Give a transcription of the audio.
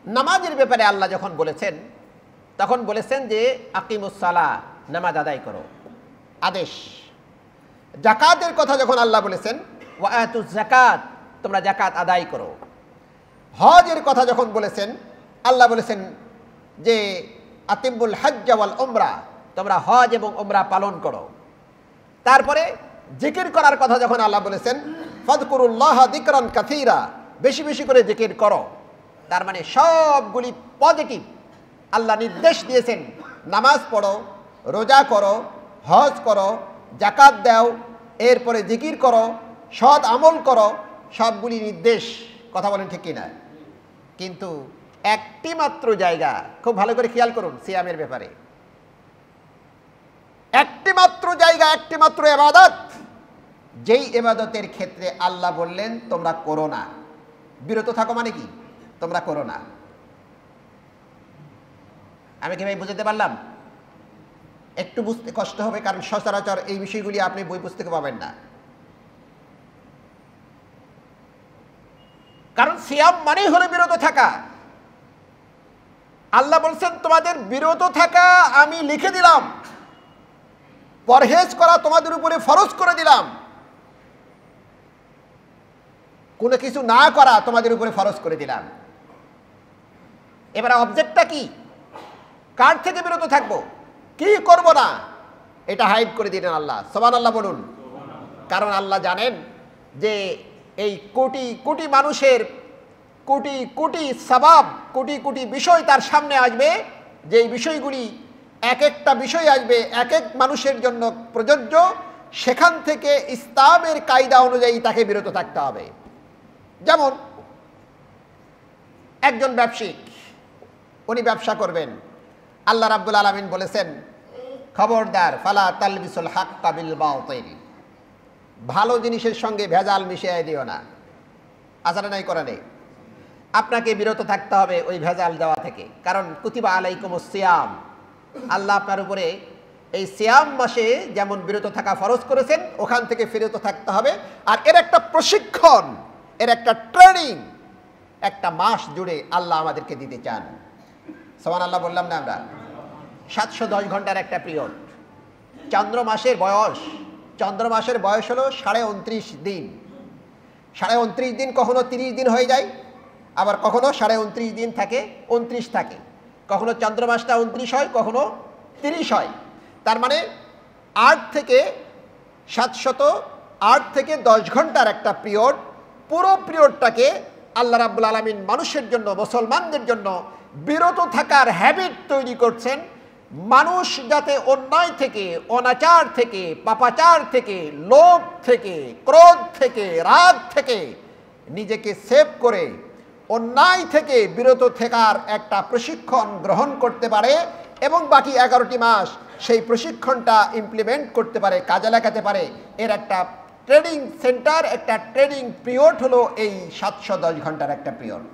নামাজের ব্যাপারে আল্লাহ যখন বলেছেন তখন বলেছেন যে আকিমুস সালাহ, নামাজ আদায় করো, আদেশ। যাকাতের কথা যখন আল্লাহ বলেছেন ওয়া আতুজ যাকাত, তোমরা যাকাত আদায় করো। হজের কথা যখন বলেছেন আল্লাহ বলেছেন যে আতিমুল হজ্জ ওয়াল উমরা, তোমরা হজ এবং উমরা পালন করো। তারপরে জিকির করার কথা যখন আল্লাহ বলেছেন ফাযকুরুল্লাহ যিকরান কাসীরা, বেশি বেশি করে জিকির করো। তার মানে সবগুলি পজিটিভ। আল্লাহ নির্দেশ দিয়েছেন নামাজ পড়ো, রোজা করো, হজ করো, যাকাত দাও, এরপরে জিকির করো, সৎ আমল করো, সবগুলি নির্দেশ। কথা বলেন ঠিক কিনা? কিন্তু একটি মাত্র জায়গা, খুব ভালো করে খেয়াল করুন সিয়ামের ব্যাপারে, একটি মাত্র জায়গা, একটি মাত্র ইবাদত, যেই ইবাদতের ক্ষেত্রে আল্লাহ বললেন তোমরা করো না, বিরত থাকো, মানে কি তোমরা করো না। আমি কি ভাই বুঝতে পারলাম? একটু বুঝতে কষ্ট হবে, কারণ সচরাচর এই বিষয়গুলি আপনি বই পুস্তকে পাবেন না। কারণ সিয়াম মানেই হলো বিরত থাকা। আল্লাহ বলছেন তোমাদের বিরত থাকা আমি লিখে দিলাম, পরহেজ করা তোমাদের উপরে ফরজ করে দিলাম, কোনো কিছু না করা তোমাদের উপরে ফরজ করে দিলাম। এবার অবজেক্টটা কি? কার থেকে বিরত থাকবো, কি করব না, এটা হাইড করে দিলেন আল্লাহ। সুবহানাল্লাহ বলুন। কারণ আল্লাহ জানেন যে এই কোটি কোটি মানুষের কোটি কোটি সওয়াব, কোটি কোটি বিষয় তার সামনে আসবে, যেই বিষয়গুলি এক একটা বিষয় আসবে এক এক মানুষের জন্য প্রযোজ্য, সেখান থেকে ইসলামের কায়দা অনুযায়ী তাকে বিরত থাকতে হবে। যেমন একজন ব্যবসায়িক, উনি ব্যবসা করবেন, আল্লাহ রাব্বুল আলামিন বলেছেন খবরদার ফালা তালবিসুল হাক্কা বিল বাতিল, ভালো জিনিসের সঙ্গে ভেজাল মিশিয়ে দিও না। আসারে নাই করা নেই, আপনাকে বিরত থাকতে হবে ওই ভেজাল দেওয়া থেকে। কারণ কুতিবা আলাইকুমুস সিয়াম, আল্লাহ আপনার উপরে এই সিয়াম মাসে যেমন বিরত থাকা ফরজ করেছেন, ওখান থেকে বিরত থাকতে হবে। আর এর একটা প্রশিক্ষণ, এর একটা ট্রেনিং একটা মাস জুড়ে আল্লাহ আমাদেরকে দিতে চান। সুবহানাল্লাহ বললাম না আমরা? 710 ঘন্টার একটা পিরিয়ড। চন্দ্র মাসের বয়স হলো 29.5 দিন। 29.5 দিন কখনো 30 দিন হয়ে যায়, আবার কখনো 29.5 দিন থাকে, 29 থাকে, কখনো চন্দ্র মাসটা 29 হয়, কখনো 30 হয়। তার মানে 8 থেকে 10 ঘন্টার একটা পিরিয়ড। পুরো পিরিয়ডটাকে আল্লাহ রাব্বুল আলামিন মানুষের জন্য, মুসলমানদের জন্য বিরত থাকার হ্যাবিট তৈরি করছেন। মানুষ যাতে অন্যায় থেকে, অনাচার থেকে, পাপাচার থেকে, লোভ থেকে, ক্রোধ থেকে, রাগ থেকে নিজেকে সেভ করে অন্যায় থেকে বিরত থাকার একটা প্রশিক্ষণ গ্রহণ করতে পারে এবং বাকি 11টি মাস সেই প্রশিক্ষণটা ইমপ্লিমেন্ট করতে পারে, কাজে লাগাতে পারে। এর একটা ট্রেনিং সেন্টার, একটা ট্রেনিং পিরিয়ড হলো এই 710 ঘন্টার একটা পিরিয়ড।